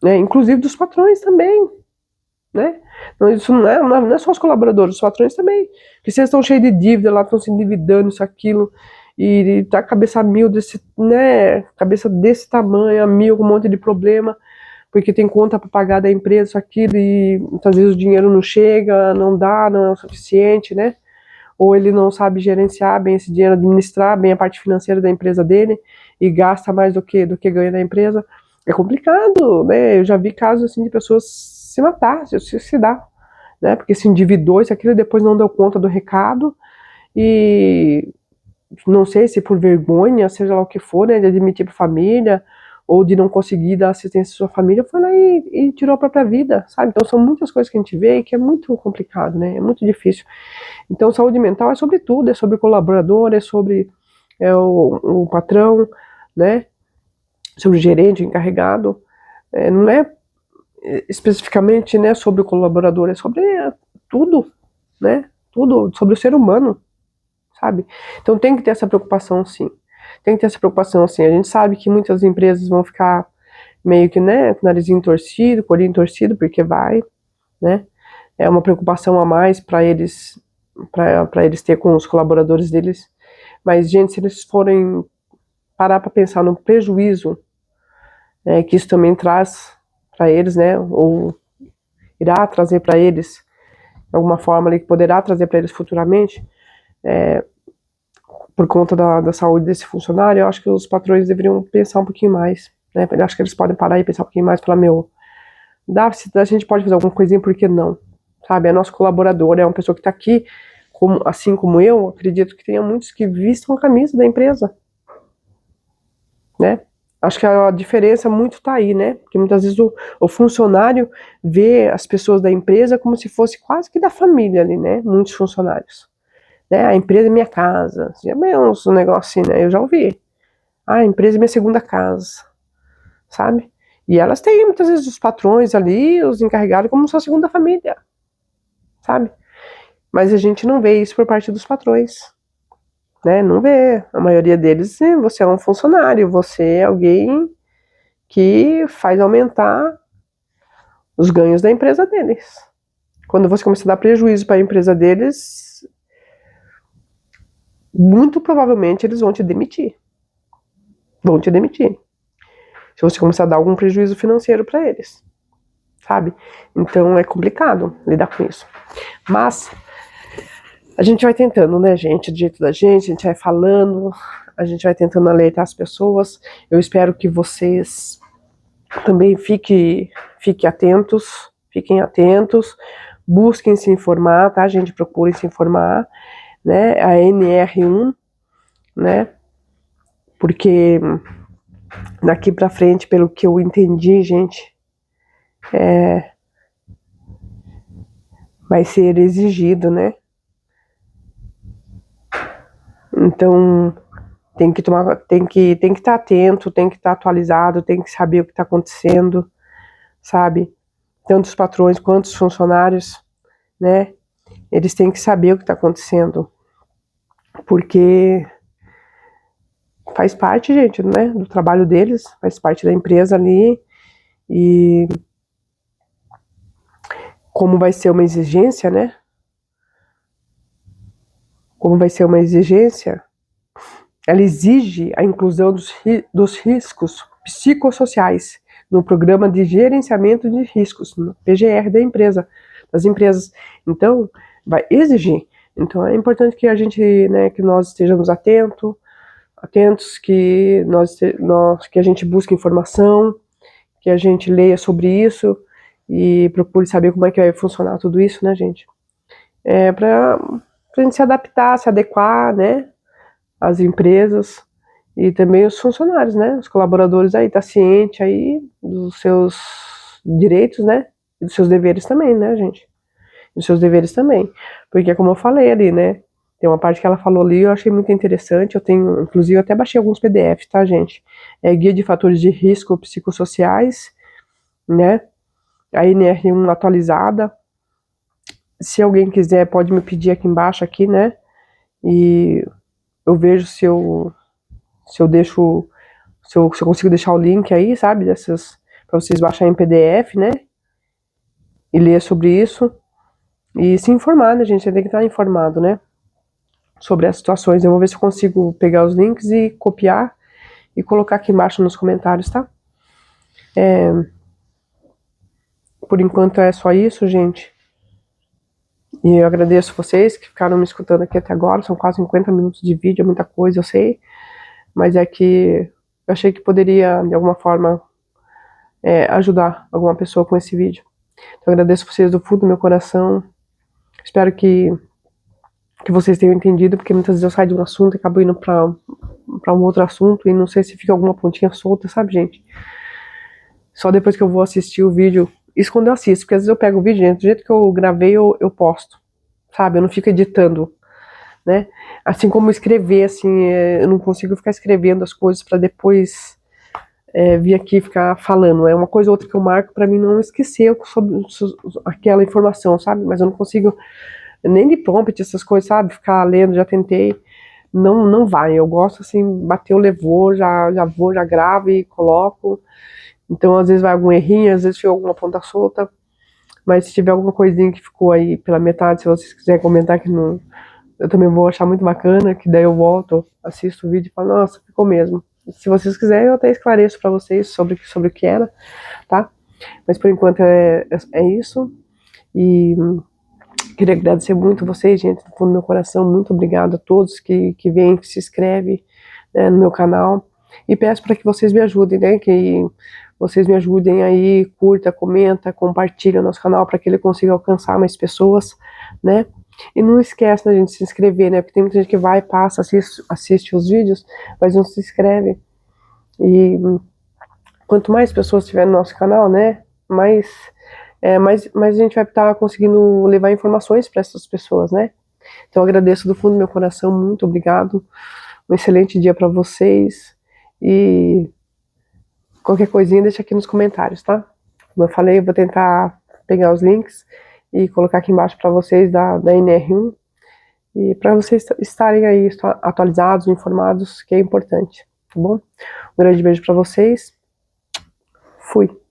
né, inclusive dos patrões também, né? Então, isso não é só os colaboradores, os patrões também. Porque vocês estão cheios de dívida lá, estão se endividando, isso, aquilo, e tá a cabeça a mil desse, né? Cabeça desse tamanho, a mil, com um monte de problema, porque tem conta para pagar da empresa, isso, aquilo, e muitas vezes o dinheiro não chega, não dá, não é o suficiente, né? Ou ele não sabe gerenciar bem esse dinheiro, administrar bem a parte financeira da empresa dele, e gasta mais do que ganha da empresa. É complicado, né? Eu já vi casos assim de pessoas se matar, se suicidar, né? Porque se endividou, isso, aquilo, e depois não deu conta do recado, e não sei se por vergonha, seja lá o que for, né? De admitir para a família, ou de não conseguir dar assistência à sua família, foi lá e tirou a própria vida, sabe? Então são muitas coisas que a gente vê e que é muito complicado, né? É muito difícil. Então saúde mental é sobre tudo, é sobre o colaborador, é sobre o patrão, né? Sobre o gerente, o encarregado, não é especificamente, né, sobre o colaborador, é sobre tudo, né, tudo, sobre o ser humano, sabe? Então tem que ter essa preocupação, sim, tem que ter essa preocupação, sim. A gente sabe que muitas empresas vão ficar meio que, né, com o narizinho torcido, com o olhinho torcido, porque vai, né, é uma preocupação a mais para eles, para eles ter com os colaboradores deles, mas, gente, se eles forem parar para pensar no prejuízo que isso também traz para eles, né, ou irá trazer para eles, de alguma forma ali, que poderá trazer para eles futuramente, por conta da saúde desse funcionário, eu acho que os patrões deveriam pensar um pouquinho mais, né, eu acho que eles podem parar e pensar um pouquinho mais, falar, meu, Se a gente pode fazer alguma coisinha, por que não? Sabe, é nosso colaborador, é uma pessoa que está aqui, assim como eu, acredito que tenha muitos que vistam a camisa da empresa, né? Acho que a diferença muito tá aí, né? Porque muitas vezes o funcionário vê as pessoas da empresa como se fosse quase que da família ali, né? Muitos funcionários. Né? A empresa é minha casa. Já é um negócio assim, né? Eu já ouvi. Ah, a empresa é minha segunda casa, sabe? E elas têm muitas vezes os patrões ali, os encarregados, como sua segunda família, sabe? Mas a gente não vê isso por parte dos patrões, né? Não vê. A maioria deles, você é um funcionário, você é alguém que faz aumentar os ganhos da empresa deles. Quando você começa a dar prejuízo para a empresa deles, muito provavelmente eles vão te demitir. Vão te demitir. Se você começar a dar algum prejuízo financeiro para eles, sabe? Então é complicado lidar com isso. Mas a gente vai tentando, né, gente? Do jeito da gente, a gente vai falando, a gente vai tentando alertar as pessoas. Eu espero que vocês também fiquem atentos, busquem se informar, tá, gente? Procurem se informar, né? A NR1, né? Porque daqui pra frente, pelo que eu entendi, gente, vai ser exigido, né? Então tem que estar atento, tem que estar atualizado, tem que saber o que está acontecendo, sabe? Tanto os patrões quanto os funcionários, né? Eles têm que saber o que está acontecendo, porque faz parte, gente, né, do trabalho deles, faz parte da empresa ali, e como vai ser uma exigência, né? Como vai ser uma exigência, ela exige a inclusão dos riscos psicossociais no programa de gerenciamento de riscos, no PGR da empresa, das empresas. Então, vai exigir. Então, é importante que a gente, né, que nós estejamos atentos, que a gente busque informação, que a gente leia sobre isso e procure saber como é que vai funcionar tudo isso, né, gente? Para a gente se adaptar, se adequar, né, às empresas e também os funcionários, né, os colaboradores aí, tá ciente aí dos seus direitos, né, e dos seus deveres também, né, gente? Dos seus deveres também, porque como eu falei ali, né, tem uma parte que ela falou ali, eu achei muito interessante, eu tenho, inclusive, eu até baixei alguns PDFs, tá, gente? Guia de fatores de risco psicossociais, né, a NR1 atualizada. Se alguém quiser, pode me pedir aqui embaixo, aqui, né, e eu vejo se eu deixo, se eu consigo deixar o link aí, sabe, dessas, para vocês baixarem em PDF, né, e ler sobre isso, e se informar, né, gente, você tem que estar informado, né, sobre as situações. Eu vou ver se eu consigo pegar os links e copiar e colocar aqui embaixo nos comentários, tá? Por enquanto é só isso, gente. E eu agradeço vocês que ficaram me escutando aqui até agora. São quase 50 minutos de vídeo, é muita coisa, eu sei. Mas é que eu achei que poderia, de alguma forma, ajudar alguma pessoa com esse vídeo. Então, eu agradeço vocês do fundo do meu coração. Espero que vocês tenham entendido, porque muitas vezes eu saio de um assunto e acabo indo para um outro assunto e não sei se fica alguma pontinha solta, sabe, gente? Só depois que eu vou assistir o vídeo, isso quando eu assisto, porque às vezes eu pego o vídeo, gente, do jeito que eu gravei, eu posto, sabe? Eu não fico editando, né? Assim como escrever, assim, eu não consigo ficar escrevendo as coisas para depois vir aqui ficar falando. É uma coisa ou outra que eu marco para mim não esquecer sobre aquela informação, sabe? Mas eu não consigo nem de prompt, essas coisas, sabe? Ficar lendo, já tentei. Não vai. Eu gosto assim, bateu, levou, já vou, já gravo e coloco. Então, às vezes vai algum errinho, às vezes fica alguma ponta solta. Mas se tiver alguma coisinha que ficou aí pela metade, se vocês quiserem comentar que não, eu também vou achar muito bacana, que daí eu volto, assisto o vídeo e falo, nossa, ficou mesmo. Se vocês quiserem, eu até esclareço para vocês sobre o que era, tá? Mas por enquanto é isso. E queria agradecer muito vocês, gente, do fundo do meu coração. Muito obrigado a todos que vêm, que se inscrevem, né, no meu canal. E peço para que vocês me ajudem, né? Que vocês me ajudem aí, curta, comenta, compartilha o nosso canal para que ele consiga alcançar mais pessoas, né? E não esquece da gente se inscrever, né? Porque tem muita gente que vai, passa, assiste os vídeos, mas não se inscreve. E quanto mais pessoas tiver no nosso canal, né? Mais a gente vai estar conseguindo levar informações para essas pessoas, né? Então eu agradeço do fundo do meu coração, muito obrigado. Um excelente dia para vocês. E qualquer coisinha deixa aqui nos comentários, tá? Como eu falei, eu vou tentar pegar os links e colocar aqui embaixo para vocês da NR1 e para vocês estarem aí atualizados, informados, que é importante, tá bom? Um grande beijo para vocês. Fui.